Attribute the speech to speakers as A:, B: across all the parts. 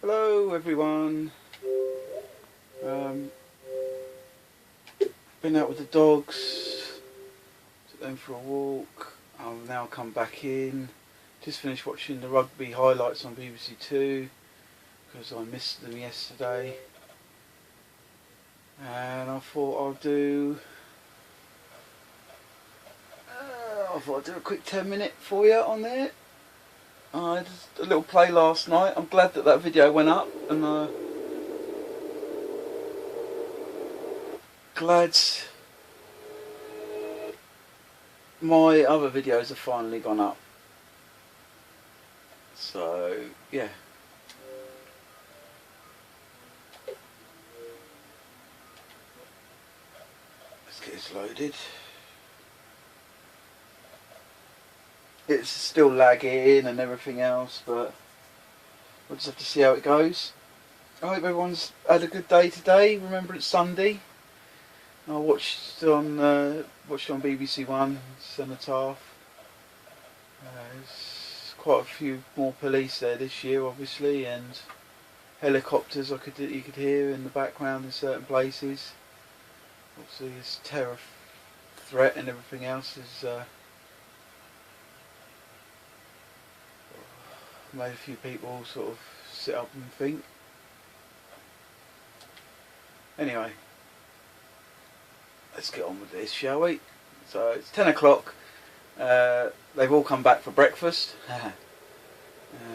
A: Hello everyone. Been out with the dogs, took them for a walk. I've now come back in. Just finished watching the rugby highlights on BBC Two because I missed them yesterday. And I thought I'd do a quick 10-minute for you on there. I did a little play last night. I'm glad that video went up, and glad my other videos have finally gone up. So yeah. Let's get this loaded. It's still lagging and everything else, but we'll just have to see how it goes. I hope everyone's had a good day today. Remember, it's Sunday. I watched on BBC One, Cenotaph. There's quite a few more police there this year, obviously, and helicopters you could hear in the background in certain places. Obviously, this terror threat and everything else is made a few people sort of sit up and think. Anyway, let's get on with this, shall we? So it's 10 o'clock. They've all come back for breakfast.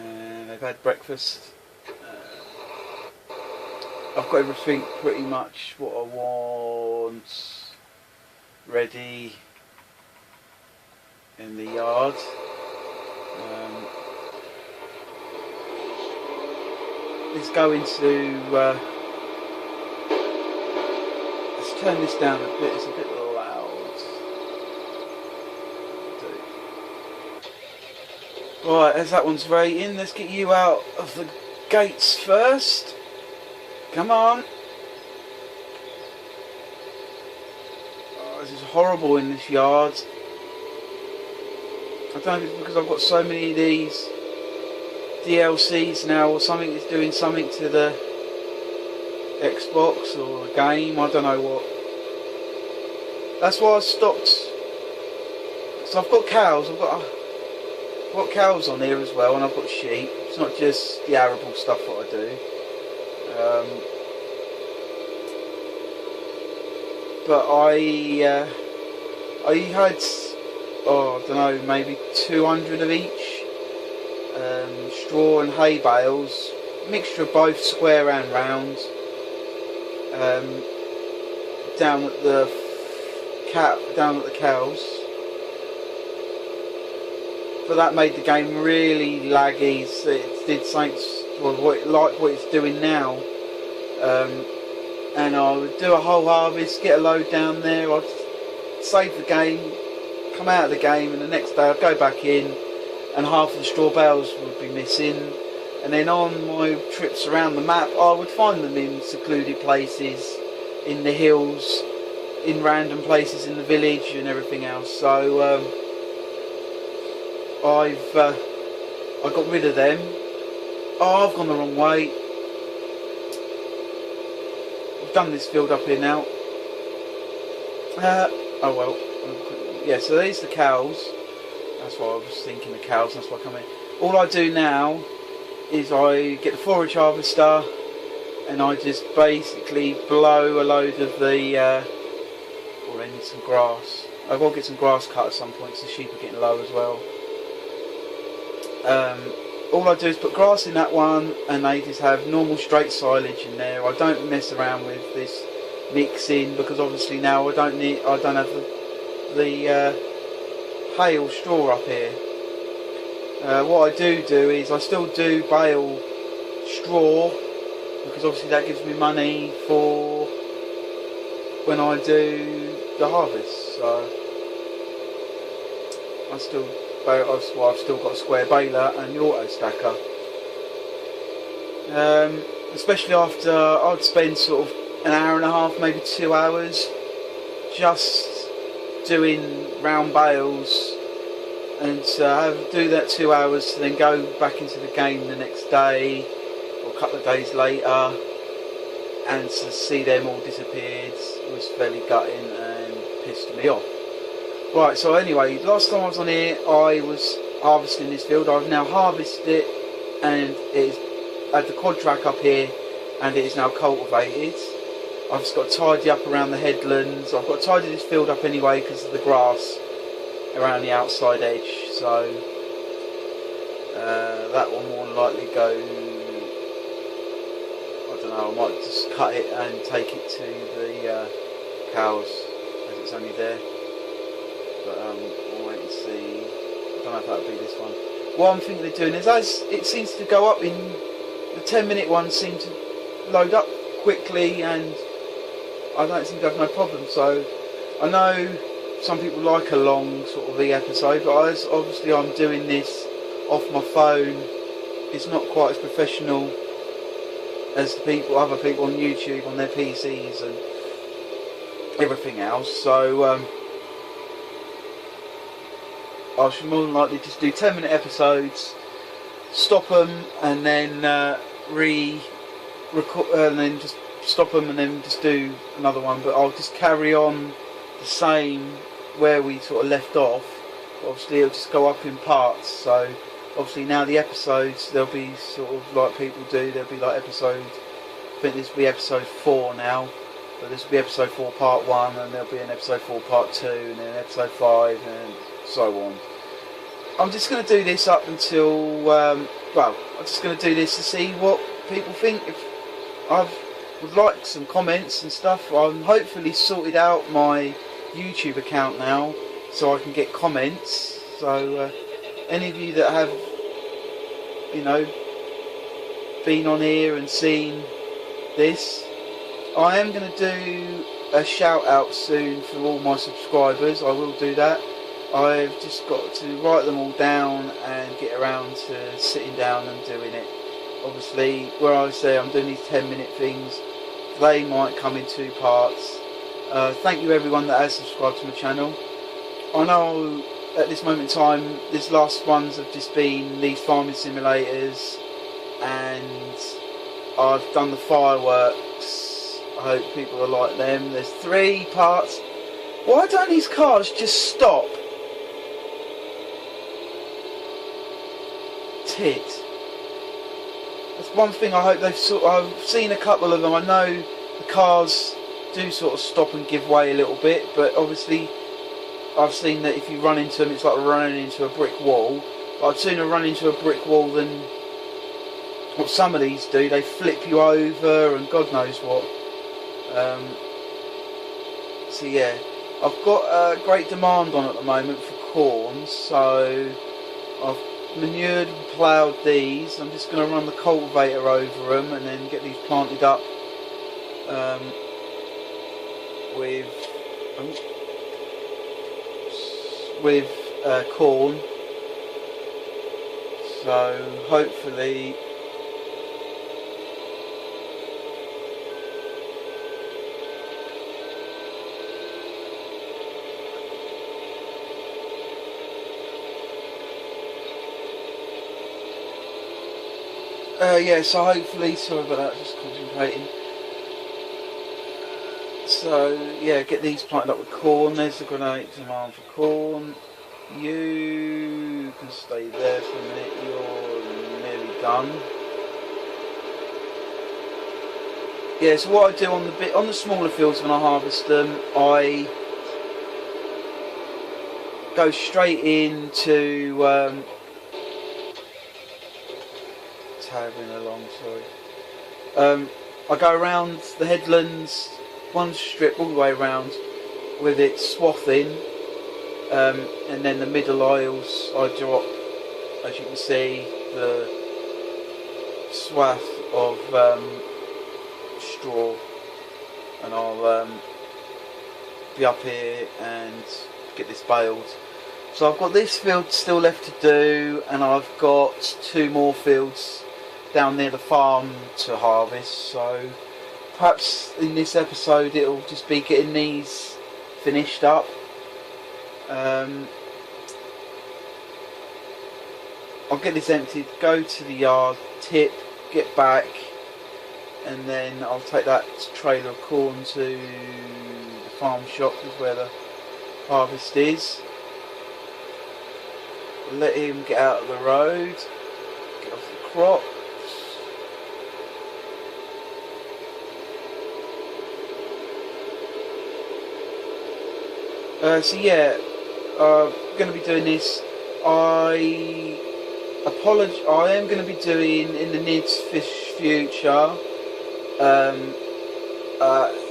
A: They've had breakfast. I've got everything pretty much what I want ready in the yard. Let's go into let's turn this down a bit, it's a bit loud. Right, as that one's rating, let's get you out of the gates first. Come on. Oh, this is horrible in this yard. I don't know if it's because I've got so many of these DLCs now, or something that's doing something to the Xbox or a game, I don't know what. That's why I stopped. So I've got cows, I've got cows on here as well, and I've got sheep. It's not just the arable stuff that I do. But I had, I don't know, maybe 200 of each. Straw and hay bales, mixture of both square and round, down at the cows. But that made the game really laggy. So it did something like what it's doing now. And I would do a whole harvest, get a load down there, I'd save the game, come out of the game, and the next day I'd go back in, and half of the straw bales would be missing. And then on my trips around the map, I would find them in secluded places, in the hills, in random places in the village and everything else. So I got rid of them. Oh, I've gone the wrong way. I've done this field up here now. Oh well. Yeah, so there's the cows. That's why I was thinking of cows, that's why I come in. All I do now is I get the forage harvester and I just basically blow a load of the I need some grass. I've got to get some grass cut at some point because the sheep are getting low as well. All I do is put grass in that one, and they just have normal straight silage in there. I don't mess around with this mixing because obviously now I don't have the hay or straw up here. What I do is I still do bale straw because obviously that gives me money for when I do the harvest. So I've still got a square baler and the auto stacker. Especially after I'd spend sort of an hour and a half, maybe 2 hours just doing round bales, and do that 2 hours, then go back into the game the next day, or a couple of days later, and to see them all disappeared was fairly gutting and pissed me off. Right, so anyway, last time I was on here, I was harvesting this field. I've now harvested it, and it's had the quad track up here, and it is now cultivated. I've just got to tidy up around the headlands. I've got to tidy this field up anyway because of the grass around the outside edge, so that will more than likely go, I don't know, I might just cut it and take it to the cows, as it's only there. But we'll wait and see. I don't know if that'll be this one. What I'm thinking of doing is, as it seems to go up in the 10-minute ones seem to load up quickly, and I don't seem to have no problem. So I know some people like a long sort of episode, but as obviously I'm doing this off my phone, it's not quite as professional as the other people on YouTube on their PCs and everything else. So I should more than likely just do 10-minute episodes, stop them, and then record, and then just stop them, and then just do another one. But I'll just carry on the same where we sort of left off. Obviously, it'll just go up in parts. So obviously now the episodes, there'll be sort of like people do. There'll be like episode, I think this will be episode 4 now. But this will be episode 4 part 1, and there'll be an episode 4 part 2, and then episode 5, and so on. I'm just going to do this up until, well, I'm just going to do this to see what people think. If I would like some comments and stuff, I'm hopefully sorted out my YouTube account now, so I can get comments. So any of you that have, you know, been on here and seen this, I am going to do a shout out soon for all my subscribers. I will do that. I've just got to write them all down and get around to sitting down and doing it. Obviously, where I say I'm doing these 10-minute things, they might come in 2 parts. Thank you everyone that has subscribed to my channel. I know at this moment in time, these last ones have just been these farming simulators, and I've done the fireworks. I hope people are like them. There's 3 parts. Why don't these cars just stop? Tit. That's one thing I hope they've I've seen a couple of them. I know the cars do sort of stop and give way a little bit, but obviously I've seen that if you run into them, it's like running into a brick wall. But I'd sooner run into a brick wall than what some of these do. They flip you over and God knows what. So yeah, I've got a great demand on at the moment for corn, so I've manured and ploughed these. I'm just going to run the cultivator over them and then get these planted up with corn. So hopefully yeah, so hopefully, sorry about that, just concentrating. So yeah, get these planted up with corn. There's the great demand for corn. You can stay there for a minute, you're nearly done. Yeah, so what I do on the smaller fields when I harvest them, I go straight into tabbing along, sorry. I go around the headlands, one strip all the way around with it swathing, and then the middle aisles I drop, as you can see, the swath of straw, and I'll be up here and get this baled. So I've got this field still left to do, and I've got 2 more fields down near the farm to harvest, so perhaps in this episode it'll just be getting these finished up. I'll get this emptied, go to the yard, tip, get back, and then I'll take that trailer of corn to the farm shop, is where the harvest is. Let him get out of the road, get off the crops. So yeah, I'm going to be doing this. I am going to be doing in the near future a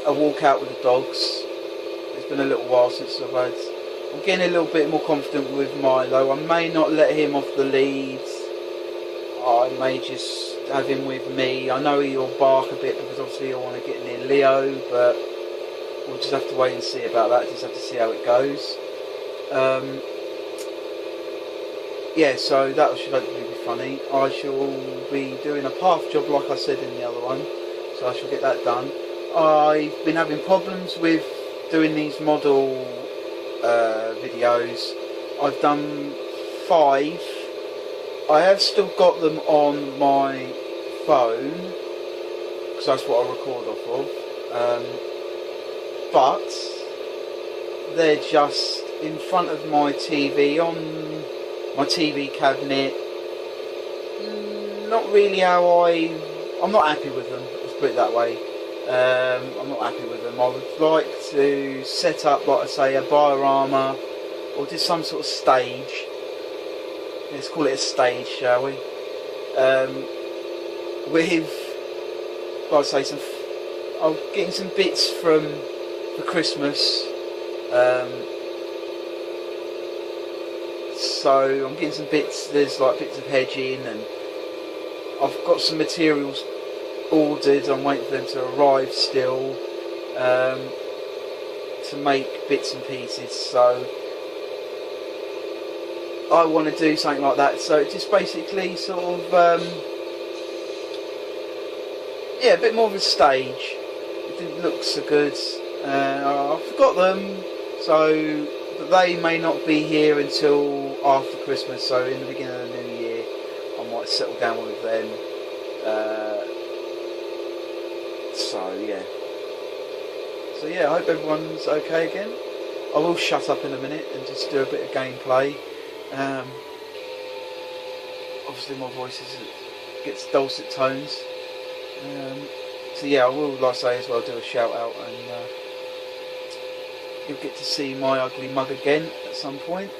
A: walk out with the dogs. It's been a little while since I'm getting a little bit more confident with Milo. I may not let him off the lead. I may just have him with me. I know he'll bark a bit because obviously I want to get near Leo, but we'll just have to wait and see about that. Just have to see how it goes. Yeah, so that should hopefully be funny. I shall be doing a path job like I said in the other one, so I shall get that done. I've been having problems with doing these model videos. I've done 5. I have still got them on my phone because that's what I record off of, but they're just in front of my TV on my TV cabinet. Not really how I'm not happy with them, let's put it that way. I'm not happy with them. I would like to set up, like I say, a diorama or just some sort of stage. Let's call it a stage, shall we? With, like I say, I'm getting some bits for Christmas. So I'm getting some bits. There's like bits of hedging, and I've got some materials ordered. I'm waiting for them to arrive still, to make bits and pieces. So I want to do something like that. So just basically sort of yeah, a bit more of a stage. It didn't look so good. I forgot them, so but they may not be here until after Christmas. So in the beginning of the new year, I might settle down with them. So yeah, I hope everyone's okay again. I will shut up in a minute and just do a bit of gameplay. Obviously my voice gets dulcet tones. So yeah, I will, like I say, as well, do a shout out, and you'll get to see my ugly mug again at some point.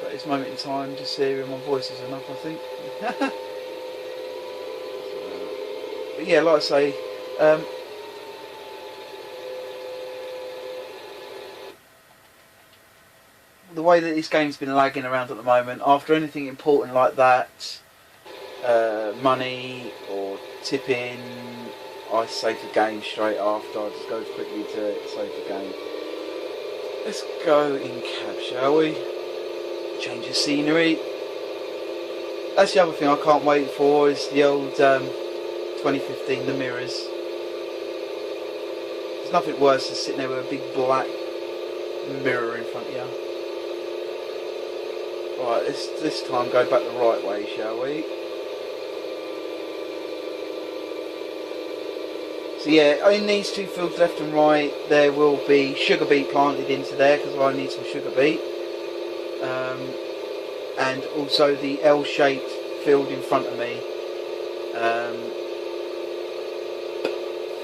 A: But at this moment in time, just hearing my voice is enough, I think. But yeah, like I say, the way that this game's been lagging around at the moment, after anything important like that, money or tipping, I save the game straight after. I just go quickly to it, save the game. Let's go in cab, shall we? Change of scenery. That's the other thing I can't wait for, is the old 2015, the mirrors. There's nothing worse than sitting there with a big black mirror in front of you. Right, this time go back the right way, shall we? So yeah, in these 2 fields left and right, there will be sugar beet planted into there because I need some sugar beet. And also the L-shaped field in front of me,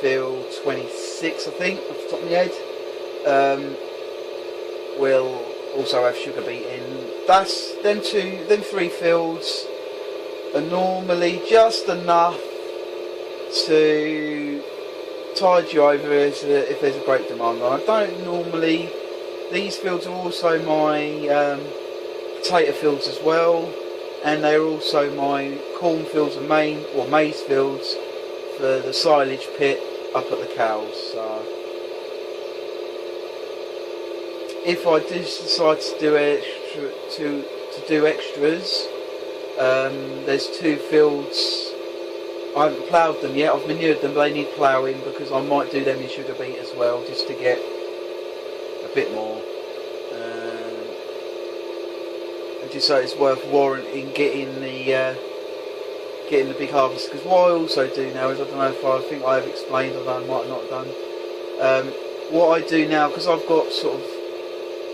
A: field 26 I think, off the top of my head, will also have sugar beet in. That's them 3 fields are normally just enough to tide you over if there's a great demand on. I don't normally. These fields are also my potato fields as well, and they're also my corn fields and maize fields for the silage pit up at the cows. So if I do decide to do extras, there's 2 fields. I haven't ploughed them yet. I've manured them, but they need ploughing because I might do them in sugar beet as well, just to get a bit more. And just so it's worth warranting getting the getting the big harvest. Because what I also do now is, I don't know if I think I have explained, or I might not have done. What I do now, because I've got sort of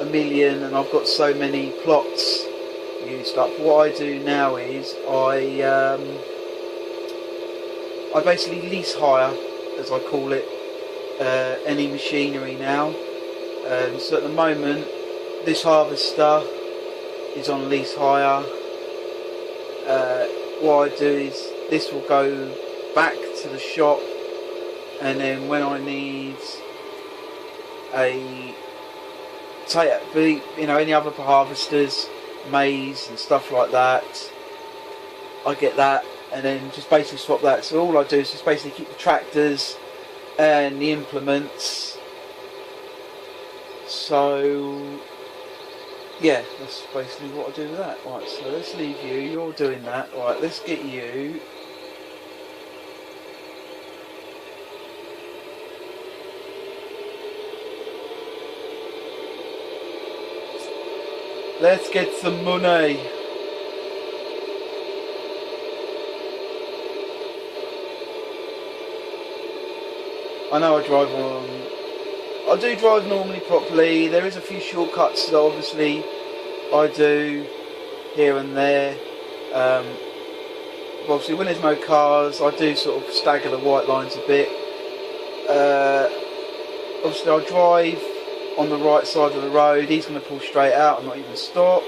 A: a million and I've got so many plots used up, what I do now is I basically lease hire, as I call it, any machinery now. So at the moment, this harvester is on lease hire. What I do is, this will go back to the shop, and then when I need any other harvesters, maize and stuff like that, I get that, and then just basically swap that. So all I do is just basically keep the tractors and the implements. So yeah, that's basically what I do with that. Right, so let's leave you, you're doing that. Right, let's get you. Let's get some money. I know I drive on. I do drive normally properly. There is a few shortcuts that obviously I do here and there. But obviously when there's no cars, I do sort of stagger the white lines a bit. Obviously I drive on the right side of the road. He's going to pull straight out and not even stop.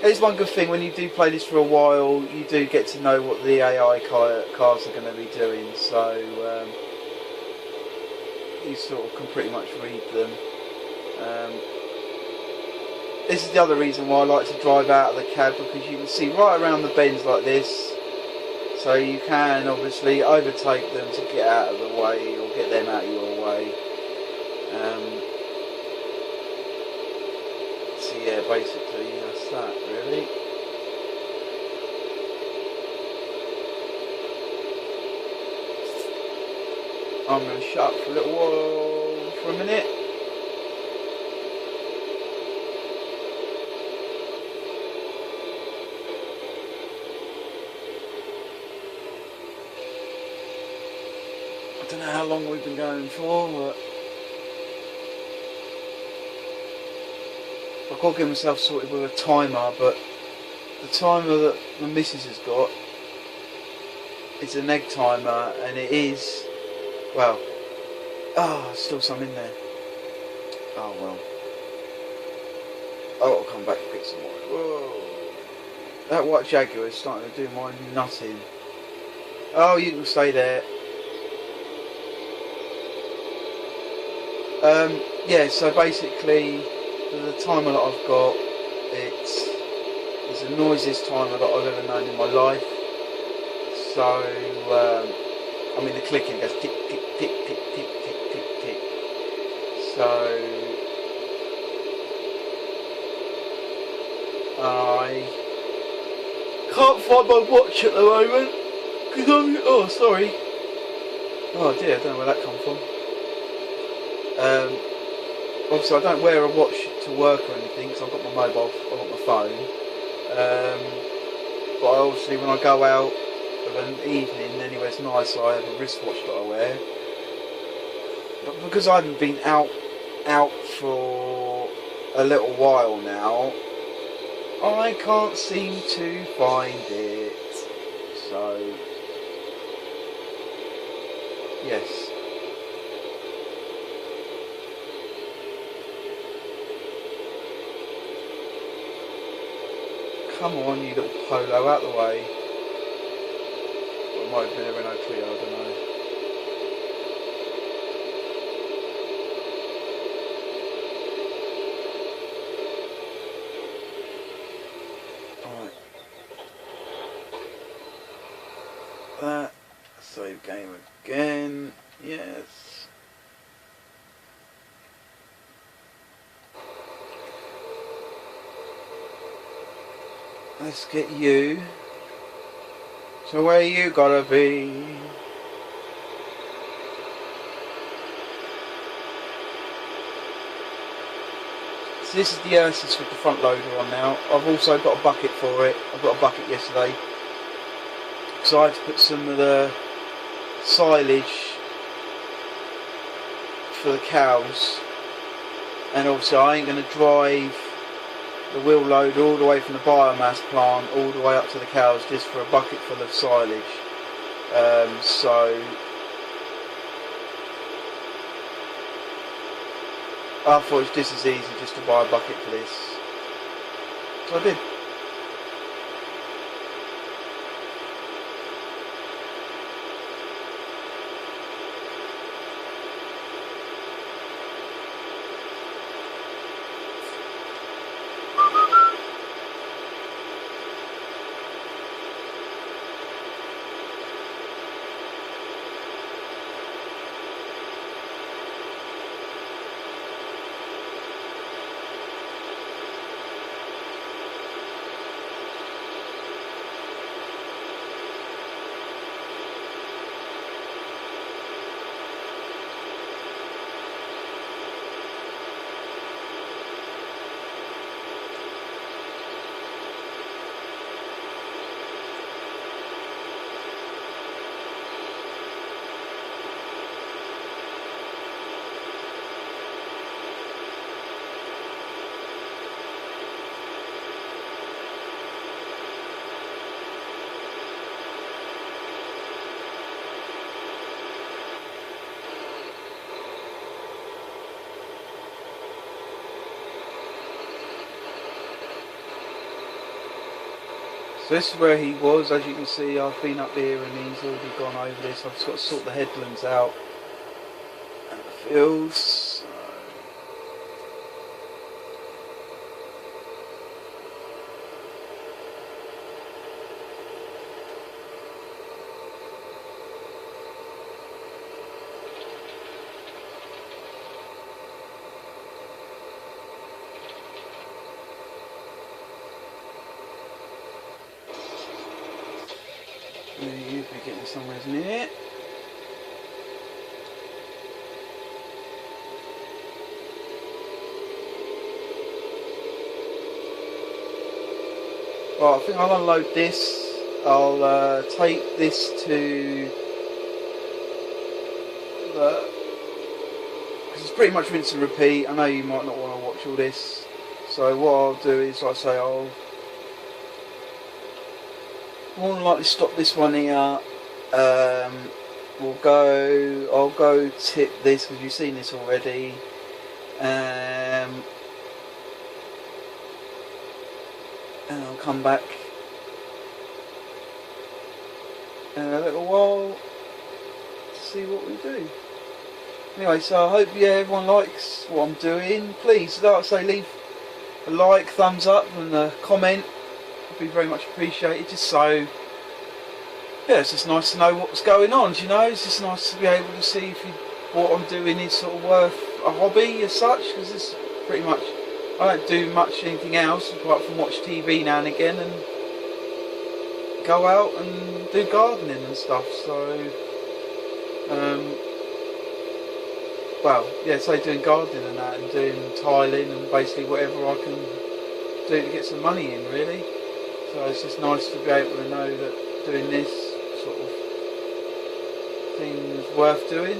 A: There's one good thing, when you do play this for a while, you do get to know what the AI cars are going to be doing, so you sort of can pretty much read them. This is the other reason why I like to drive out of the cab, because you can see right around the bends like this, so you can obviously overtake them to get out of the way, or get them out of your way. So yeah, basically that's that really. I'm going to shut up for a little while, for a minute. I don't know how long we've been going for, but I've got to get myself sorted with a timer, but the timer that my missus has got is an egg timer, and it is, well, there's still some in there. Oh well. I'll come back and get some more. Whoa. That white Jaguar is starting to do my nutting. Oh, you can stay there. Yeah, so basically the timer that I've got, it's the noisiest timer that I've ever known in my life. So I mean the clicking goes tick tick tick tick tick tick tick tick. So I can't find my watch at the moment because I'm sorry. Oh dear, I don't know where that come from. Obviously I don't wear a watch to work or anything, because I've got my mobile, I've got my phone. But obviously when I go out of an evening anywhere it's nice, I have a wristwatch that I wear. But because I haven't been out for a little while now, I can't seem to find it. So yes. Come on, you little polo, out the way. Well, it might have been a Renault Clio, I don't know. Alright. That. Save game again. Yes. Let's get you. So where you gotta be? So this is the Ursus with the front loader on now. I've also got a bucket for it. I got a bucket yesterday. So I had to put some of the silage for the cows. And obviously I ain't going to drive the wheel loader all the way from the biomass plant all the way up to the cows just for a bucket full of silage. So I thought it's just as easy just to buy a bucket for this. So I did. So this is where he was. As you can see, I've been up here and he's already gone over this. I've just got to sort the headlands out and the fields. You'll be getting somewhere near. Right, I think I'll unload this. I'll take this to the, because it's pretty much rinse and repeat. I know you might not want to watch all this, so what I'll do is, like I say, I'll more than likely stop this one here. I'll go tip this because you've seen this already. And I'll come back in a little while to see what we do. Anyway, so I hope everyone likes what I'm doing. Please, like I say, leave a like, thumbs up and a comment. Be very much appreciated, just so it's just nice to know what's going on, you know. It's just nice to be able to see if what I'm doing is sort of worth a hobby as such, because it's pretty much, I don't do much anything else apart from watch TV now and again and go out and do gardening and stuff. So so doing gardening and that, and doing tiling and basically whatever I can do to get some money in, really. So it's just nice to be able to know that doing this sort of thing is worth doing.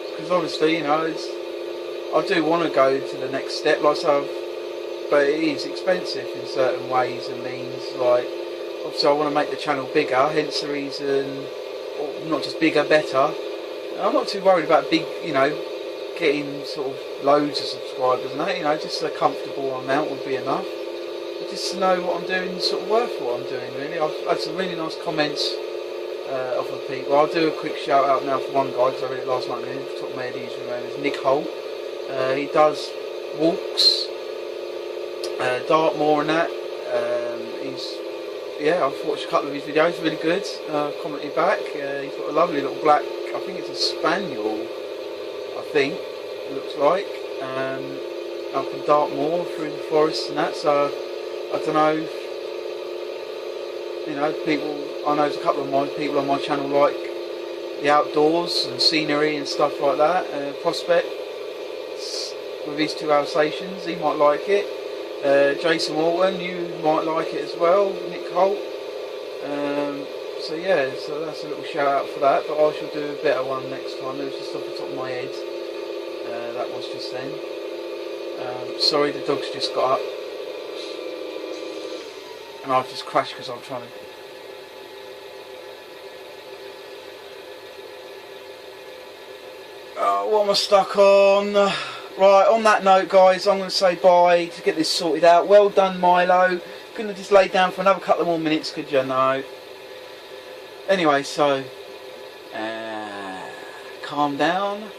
A: Because obviously, you know, I do want to go to the next step, like but it is expensive in certain ways and means. Like, obviously, I want to make the channel bigger, hence the reason, or not just bigger, better. I'm not too worried about big, you know, getting sort of loads of subscribers and that, you know, just a comfortable amount would be enough. But just to know what I'm doing is sort of worth what I'm doing, really. I've had some really nice comments off of people. I'll do a quick shout out now for one guy, because I read it last night, and the top of my head his name is Nick Holt. He does walks, Dartmoor and that. I've watched a couple of his videos, really good. Commented back. He's got a lovely little black, I think it's a spaniel, I think it looks like, up in Dartmoor through the forest and that. So I don't know, you know, people, I know there's a couple of my people on my channel like the outdoors and scenery and stuff like that. Prospect with his 2 Alsatians, he might like it. Jason Walton, you might like it as well. Nick Holt. So yeah, so that's a little shout out for that. But I shall do a better one next time. It was just off the top of my head. That was just then. Sorry, the dog's just got up, and I've just crashed because I'm trying to. What am I stuck on? Right, on that note, guys, I'm going to say bye to get this sorted out. Well done, Milo. Couldn't have just laid down for another couple of more minutes, could you? No. Anyway, so calm down.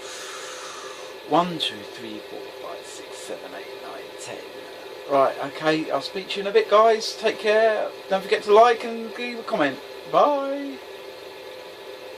A: 1, 2, 3, 4, 5, 6, 7, 8, 9, 10. Right, okay, I'll speak to you in a bit, guys. Take care. Don't forget to like and leave a comment. Bye.